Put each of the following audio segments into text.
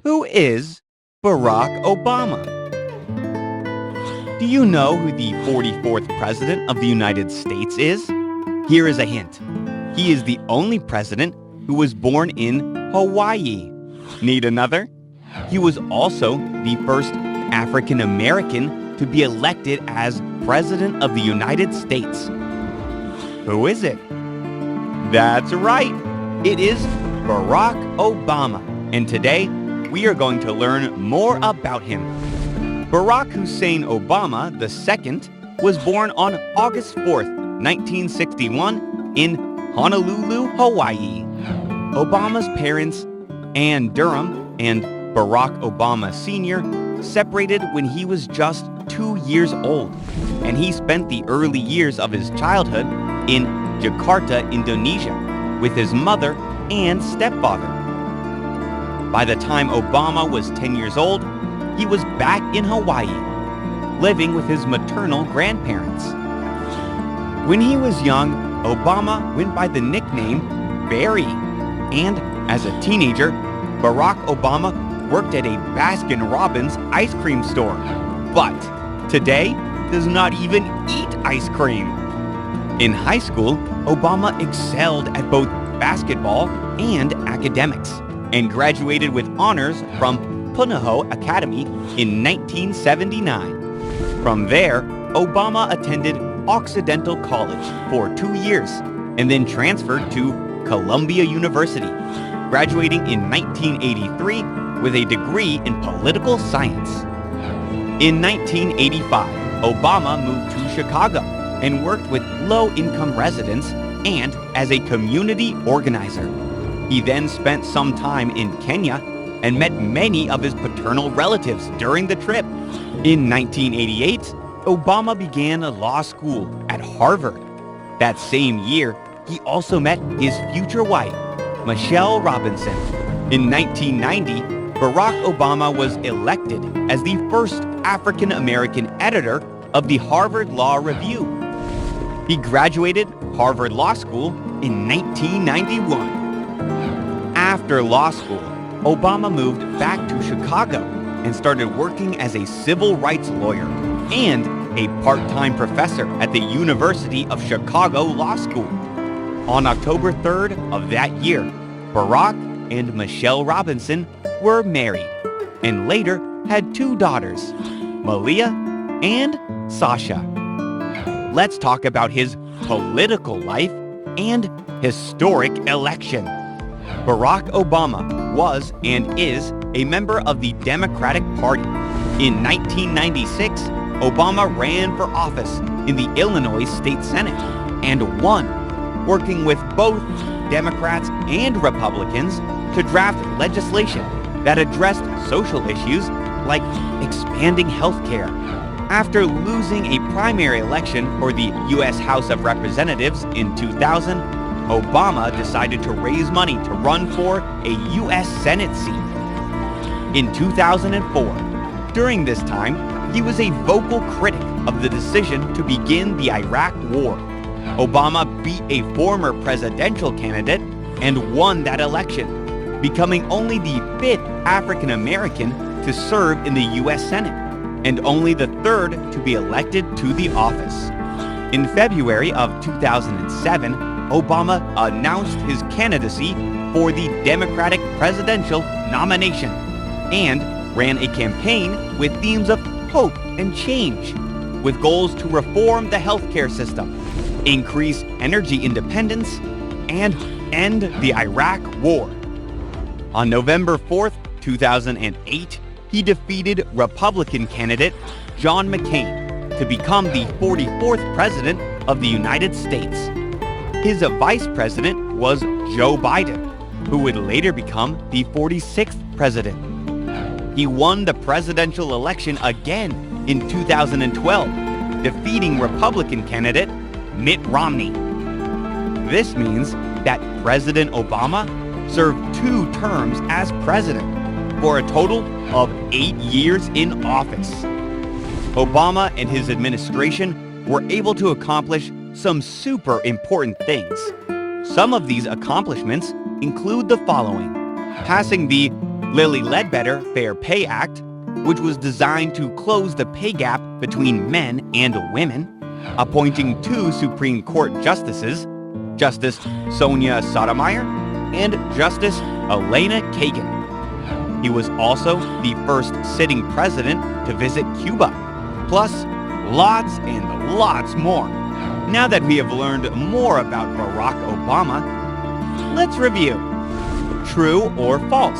Who is Barack Obama? Do you know who the 44th President of the United States is? Here is a hint. He is the only president who was born in Hawaii. Need another? He was also the first African American to be elected as President of the United States. Who is it? That's right. It is Barack Obama. And today, we are going to learn more about him. Barack Hussein Obama II was born on August 4th, 1961 in Honolulu, Hawaii. Obama's parents, Ann Durham and Barack Obama Sr., separated when he was just 2 years old, and he spent the early years of his childhood in Jakarta, Indonesia, with his mother and stepfather. By the time Obama was 10 years old, he was back in Hawaii, living with his maternal grandparents. When he was young, Obama went by the nickname Barry, and as a teenager, Barack Obama worked at a Baskin-Robbins ice cream store, but today does not even eat ice cream. In high school, Obama excelled at both basketball and academics, and graduated with honors from Punahou Academy in 1979. From there, Obama attended Occidental College for 2 years and then transferred to Columbia University, graduating in 1983 with a degree in political science. In 1985, Obama moved to Chicago and worked with low-income residents and as a community organizer. He then spent some time in Kenya and met many of his paternal relatives during the trip. In 1988, Obama began law school at Harvard. That same year, he also met his future wife, Michelle Robinson. In 1990, Barack Obama was elected as the first African-American editor of the Harvard Law Review. He graduated Harvard Law School in 1991. After law school, Obama moved back to Chicago and started working as a civil rights lawyer and a part-time professor at the University of Chicago Law School. On October 3rd of that year, Barack and Michelle Robinson were married and later had 2 daughters, Malia and Sasha. Let's talk about his political life and historic election. Barack Obama was and is a member of the Democratic Party. In 1996, Obama ran for office in the Illinois State Senate and won, working with both Democrats and Republicans to draft legislation that addressed social issues like expanding health care. After losing a primary election for the U.S. House of Representatives in 2000, Obama decided to raise money to run for a U.S. Senate seat. In 2004, during this time, he was a vocal critic of the decision to begin the Iraq War. Obama beat a former presidential candidate and won that election, becoming only the 5th African American to serve in the U.S. Senate and only the 3rd to be elected to the office. In February of 2007, Obama announced his candidacy for the Democratic presidential nomination and ran a campaign with themes of hope and change, with goals to reform the healthcare system, increase energy independence, and end the Iraq War. On November 4th, 2008, he defeated Republican candidate John McCain to become the 44th President of the United States. His vice president was Joe Biden, who would later become the 46th president. He won the presidential election again in 2012, defeating Republican candidate Mitt Romney. This means that President Obama served 2 terms as president for a total of 8 years in office. Obama and his administration were able to accomplish some super important things. Some of these accomplishments include the following: passing the Lilly Ledbetter Fair Pay Act, which was designed to close the pay gap between men and women, appointing 2 Supreme Court justices, Justice Sonia Sotomayor and Justice Elena Kagan. He was also the first sitting president to visit Cuba, plus lots and lots more. Now that we have learned more about Barack Obama, let's review. True or false?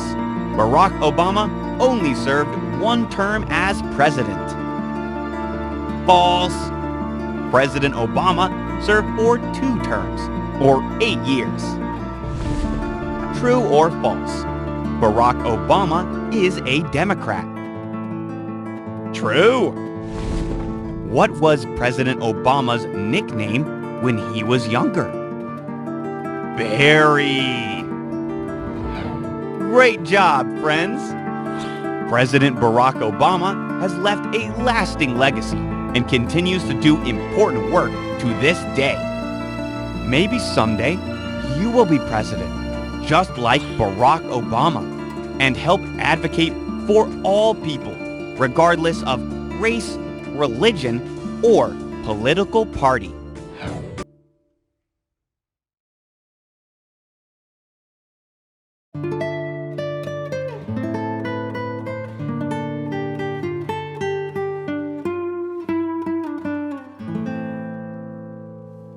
Barack Obama only served 1 term as president. False. President Obama served for 2 terms, or 8 years. True or false? Barack Obama is a Democrat. True. What was President Obama's nickname when he was younger? Barry. Great job, friends. President Barack Obama has left a lasting legacy and continues to do important work to this day. Maybe someday you will be president, just like Barack Obama, and help advocate for all people, regardless of race, religion, or political party.